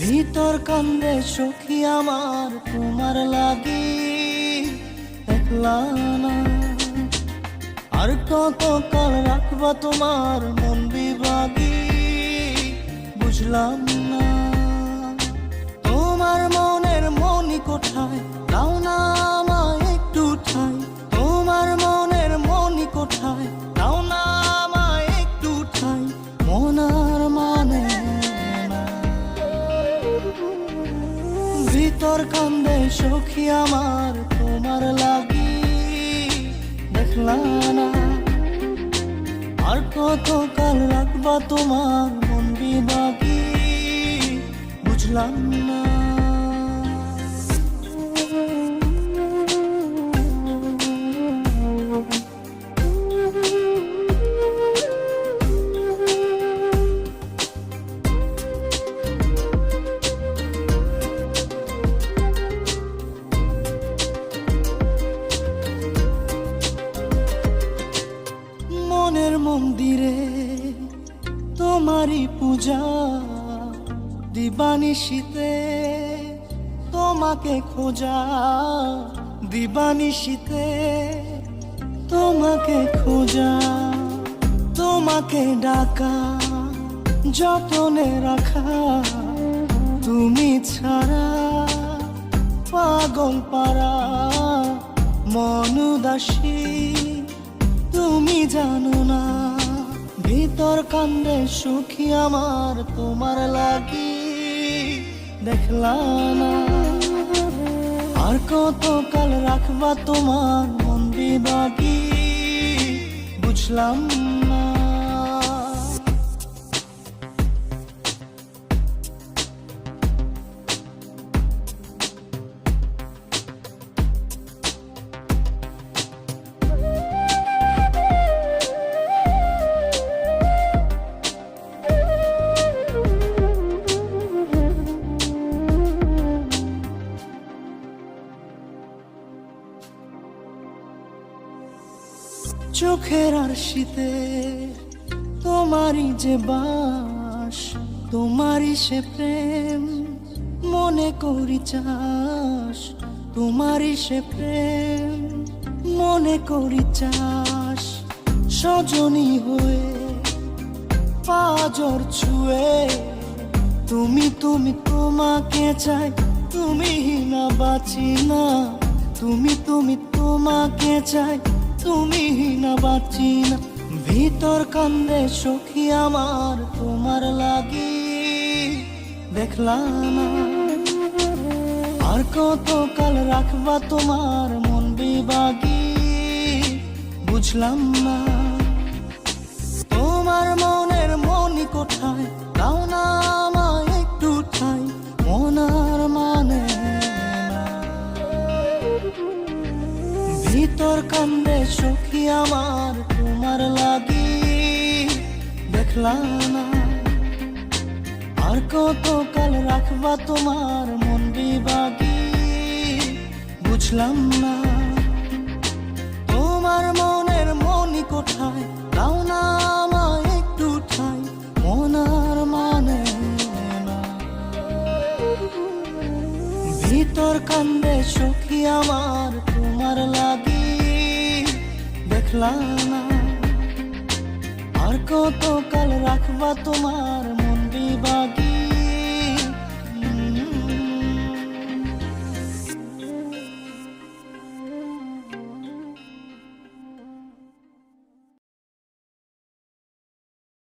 ভিতর কান্দে সখী আমার তোমার লাগি, একলা না। আর কত কাল রাখবা তোমার মন বিভাগী, বুঝলাম না। তোমার মনের মনি কোঠায়, দাও না আমায় একটু ঠাই। তোমার মনের মনি কোঠায়, দাও না আমায় একটু ঠাই। মনার মানে না। ভিতর কান্দে সখী আমার তোমার লাগি, দেখলা না। আর কত কাল রাখবা তোমার মন বিভাগী, বুঝলাম না। মনের মন্দিরে তোমারই পূজা, দিবানিশীতে তোমাকে খোঁজা। দিবানিশীতে তোমাকে খোঁজা, তোমাকে ডাকা, যতনে রাখা। তুমি ছাড়া পাগল পারা মন উদাসী, তুমি জানো না। ভিতর কান্দে সুখী আমার তোমার লাগি, দেখলা না। আর কত কাল রাখবা তোমার মন বিভাগী, বুঝলাম না। চোখের আরশিতে তোমারই যে বাস, তোমারই সে প্রেম মনে করি চাস। তোমারই সে প্রেম মনে করি চাস। সজনী হয়ে পাজর ছুঁয়ে, তুমি তুমি তোমাকে চাই। তুমি না বাঁচি না, তুমি তুমি তোমাকে চাই। তুমি না বাঁচি না। ভিতর কান্দে সখী আমার তোমার লাগি, দেখলা না। আর কত কাল রাখবা তোমার মন বিভাগী, বুঝলাম না। তোমার মনের মনি কোঠায়, দাও না আমায় একটু ঠাই। মনার মানে না। ভিতর কান্দে সখী আমার তোমার লাগি, দেখলা না। আর কত কাল রাখবা তোমার মন বিভাগী, বুঝলাম না। তোমার মনের মনি কোঠায়, দাও না আমায় একটু ঠাই। মনার মানে না। ভিতর কান্দে সখী আমার তোমার লাগি, দেখলা না। আর কত কাল রাখবা তোমার